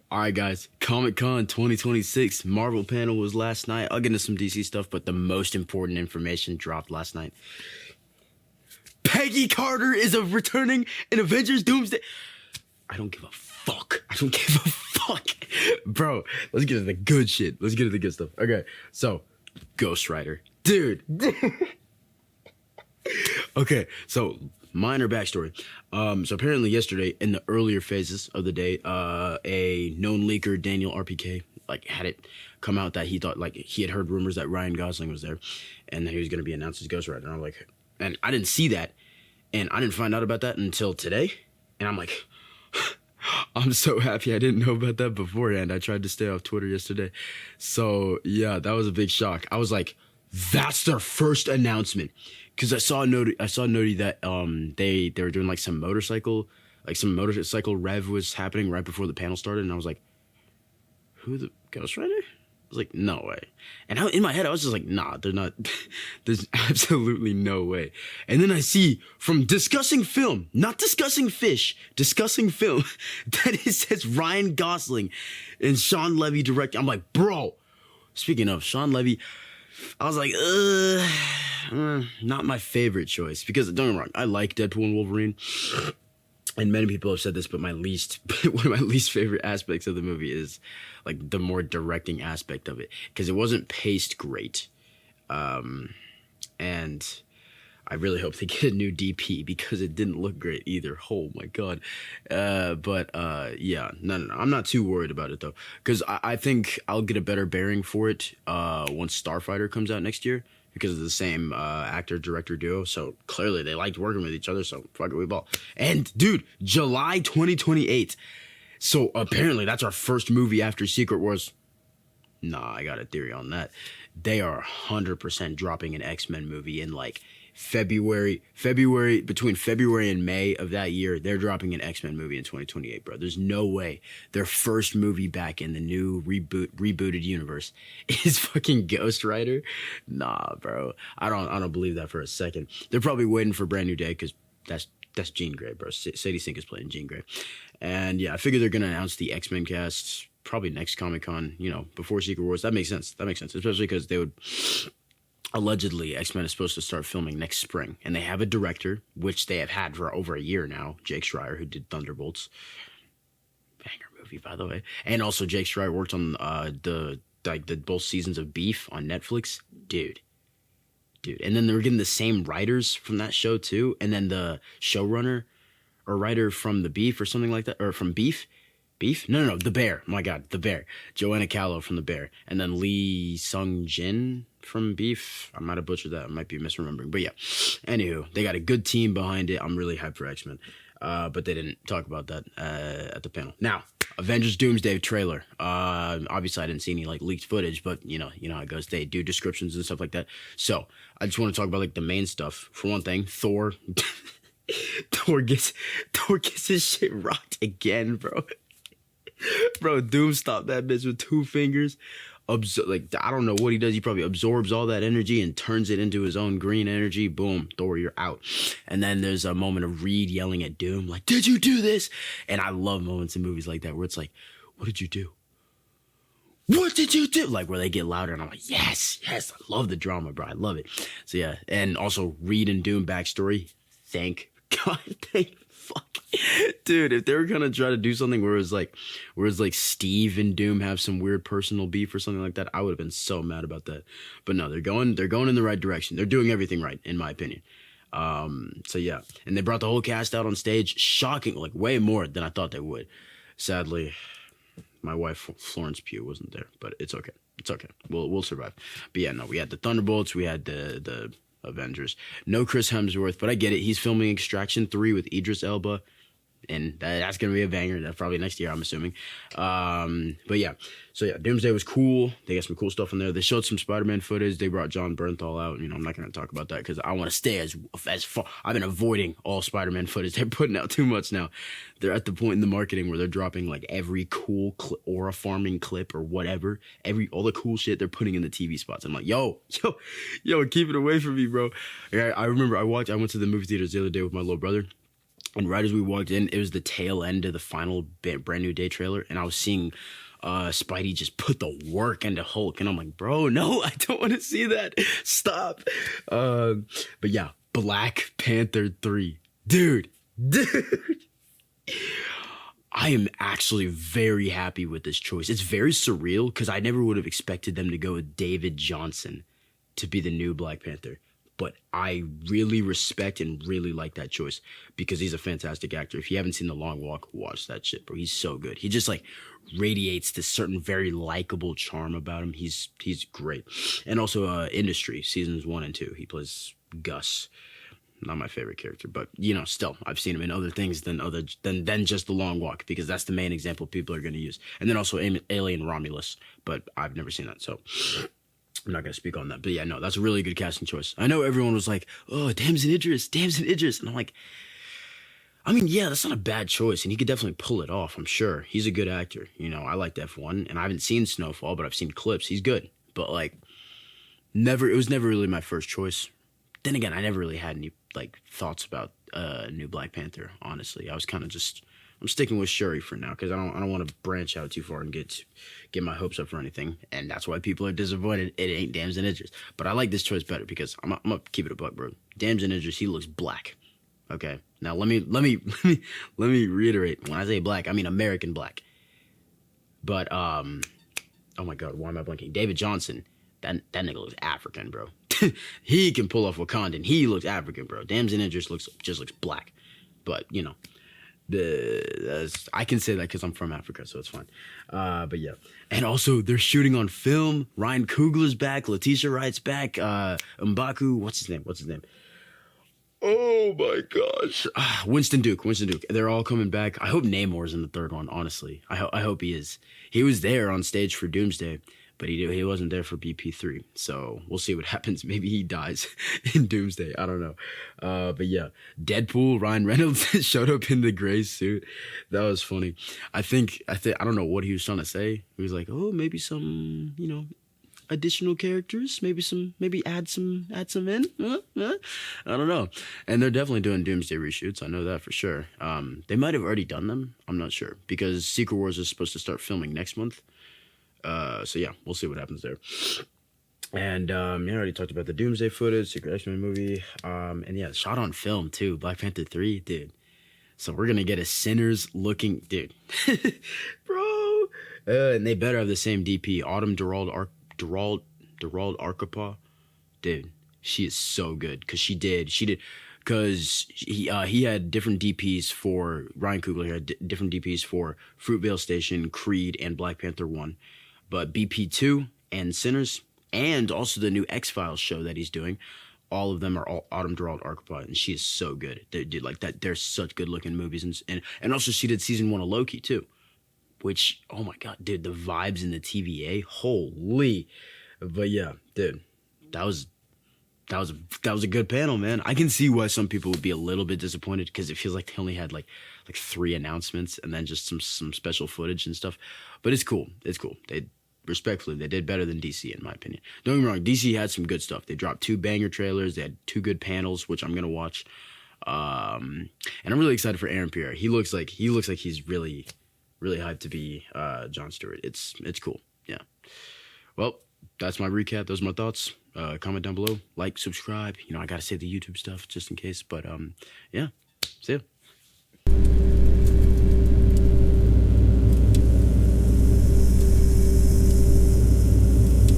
All right, guys. Comic-Con 2026 Marvel panel was last night. I'll get into some DC stuff, but the most important information dropped last night. Peggy Carter is returning in Avengers Doomsday. I don't give a fuck. I don't give a fuck. Bro, let's get into the good shit. Let's get into the good stuff. Okay, so Ghost Rider. Dude. Okay, so minor backstory. So apparently yesterday, in the earlier phases of the day, a known leaker, Daniel RPK, had it come out that he thought, he had heard rumors that Ryan Gosling was there, and that he was going to be announced as Ghost Rider. And I'm like, and I didn't see that, and I didn't find out about that until today, and I'm like, I'm so happy I didn't know about that beforehand. I tried to stay off Twitter yesterday. So yeah, that was a big shock. I was like, that's their first announcement. Because I saw noti that they were doing some motorcycle rev was happening right before the panel started, and I was like, who, the Ghost Rider? I was like, no way. And in my head, I was just like, nah, they're not. There's absolutely no way. And then I see from Discussing Film, not Discussing Fish, Discussing Film, that it says Ryan Gosling and Sean Levy directing. I'm like, bro. Speaking of Sean Levy, I was like, not my favorite choice, because don't get me wrong, I like Deadpool and Wolverine, and many people have said this, but one of my least favorite aspects of the movie is the more directing aspect of it, because it wasn't paced great, and I really hope they get a new DP, because it didn't look great either. Oh my god. Yeah, no. I'm not too worried about it though, because I think I'll get a better bearing for it once Starfighter comes out next year, because of the same actor-director duo. So clearly they liked working with each other, so fuck it, we ball. And dude, July 2028. So apparently that's our first movie after Secret Wars. Nah, I got a theory on that. They are 100% dropping an X-Men movie in February, between February and May of that year. They're dropping an X-Men movie in 2028, bro. There's no way their first movie back in the new rebooted universe is fucking Ghost Rider. Nah, bro. I don't believe that for a second. They're probably waiting for Brand New Day, because that's Jean Grey, bro. Sadie Sink is playing Jean Grey. And yeah, I figure they're gonna announce the X-Men cast probably next Comic-Con, before Secret Wars. That makes sense, especially because they would... Allegedly, X-Men is supposed to start filming next spring, and they have a director, which they have had for over a year now, Jake Schreier, who did Thunderbolts. Banger movie, by the way. And also, Jake Schreier worked on the both seasons of Beef on Netflix. Dude. And then they were getting the same writers from that show, too. And then the showrunner, or writer from The Beef, or something like that, or from Beef. No, The Bear. My God, The Bear. Joanna Callow from The Bear. And then Lee Sung-jin from Beef. I might have butchered that. I might be misremembering. But yeah. Anywho, they got a good team behind it. I'm really hyped for X-Men. But they didn't talk about that at the panel. Now, Avengers Doomsday trailer. Obviously, I didn't see any leaked footage, but you know how it goes. They do descriptions and stuff like that. So I just want to talk about the main stuff. For one thing, Thor. Thor gets his shit rocked again, bro. Bro, Doom stopped that bitch with 2 fingers. I don't know what he does. He probably absorbs all that energy and turns it into his own green energy. Boom, Thor, you're out. And then there's a moment of Reed yelling at Doom, did you do this? And I love moments in movies like that where it's what did you do? What did you do? Where they get louder, and I'm like, yes, I love the drama, bro. I love it. So yeah, and also Reed and Doom backstory. Thank God, fuck. Dude, if they were gonna try to do something where it's Steve and Doom have some weird personal beef or something like that, I would have been so mad about that. But no, they're going in the right direction. They're doing everything right, in my opinion. So yeah, and they brought the whole cast out on stage, shocking, way more than I thought they would. Sadly, my wife Florence Pugh wasn't there, but it's okay. We'll survive. But yeah, no, we had the Thunderbolts, we had the Avengers. No Chris Hemsworth, but I get it. He's filming Extraction 3 with Idris Elba, and that's gonna be a banger. That's probably next year, I'm assuming. But yeah, so yeah, Doomsday was cool. They got some cool stuff in there. They showed some Spider-Man footage. They brought John Bernthal out. I'm not gonna talk about that because I want to stay as far. I've been avoiding all Spider-Man footage. They're putting out too much now. They're at the point in the marketing where they're dropping every cool aura farming clip or whatever. All the cool shit they're putting in the TV spots. I'm like, yo, keep it away from me, bro. I remember I went to the movie theaters the other day with my little brother. And right as we walked in, it was the tail end of the final Brand New Day trailer, and I was seeing Spidey just put the work into Hulk, and I'm like, bro, no, I don't want to see that. Stop. But yeah, Black Panther 3, dude. I am actually very happy with this choice. It's very surreal because I never would have expected them to go with David Johnson to be the new Black Panther. But I really respect and really like that choice because he's a fantastic actor. If you haven't seen The Long Walk, watch that shit, bro. He's so good. He just like radiates this certain very likable charm about him. He's great. And also Industry, seasons 1 and 2. He plays Gus. Not my favorite character, but still, I've seen him in other things than just The Long Walk because that's the main example people are going to use. And then also Alien Romulus, but I've never seen that, so I'm not going to speak on that. But yeah, no, that's a really good casting choice. I know everyone was like, "Oh, Damson Idris," and I'm like, I mean, yeah, that's not a bad choice, and he could definitely pull it off. I'm sure he's a good actor. I liked F1, and I haven't seen Snowfall, but I've seen clips. He's good, but like, it was never really my first choice. Then again, I never really had any like thoughts about new Black Panther. Honestly, I was kind of I'm sticking with Shuri for now because I don't want to branch out too far and get my hopes up for anything. And that's why people are disappointed. It ain't Damson Idris, but I like this choice better because I'm gonna keep it a buck, bro. Damson Idris, he looks black. Okay, now let me reiterate. When I say black, I mean American black. But oh my God, why am I blanking? David Johnson, that nigga looks African, bro. He can pull off Wakandan. He looks African, bro. Damson Idris just looks black. But I can say that because I'm from Africa, so it's fine. But yeah, and also they're shooting on film. Ryan Coogler's back. Letitia Wright's back. M'Baku, what's his name? Oh my gosh, Winston Duke. They're all coming back. I hope Namor's in the third one. Honestly, I hope he is. He was there on stage for Doomsday, but he wasn't there for BP3. So we'll see what happens. Maybe he dies in Doomsday. I don't know. But yeah, Deadpool, Ryan Reynolds showed up in the gray suit. That was funny. I don't know what he was trying to say. He was like, oh, maybe some, additional characters, maybe add some in. I don't know. And they're definitely doing Doomsday reshoots. I know that for sure. They might have already done them. I'm not sure because Secret Wars is supposed to start filming next month. So yeah, we'll see what happens there. And I already talked about the Doomsday footage, Secret X-Men movie. And yeah, shot on film too. Black Panther 3, dude. So we're gonna get a Sinners looking, dude, bro. And they better have the same DP, Autumn Durald Arkapaw. Dude, she is so good because she did because he had different DPs for Ryan Coogler. He had different DPs for Fruitvale Station, Creed, and Black Panther 1. But BP2 and Sinners, and also the new X-Files show that he's doing, all of them are all Autumn Durald Arkapaw, and she is so good. They did like that. They're such good looking movies, and also she did season 1 of Loki too, which, oh my God, dude, the vibes in the TVA, holy. But yeah, dude, that was a good panel, man. I can see why some people would be a little bit disappointed because it feels like they only had like 3 announcements and then just some special footage and stuff. But it's cool. They did better than DC in my opinion. Don't get me wrong, DC had some good stuff. They dropped 2 banger trailers. They had 2 good panels, which I'm gonna watch. And I'm really excited for Aaron Pierre. He looks like he's really, really hyped to be Jon Stewart. It's cool. Yeah. Well, that's my recap. Those are my thoughts. Comment down below. Like, subscribe. I gotta say the YouTube stuff just in case. But yeah. See ya.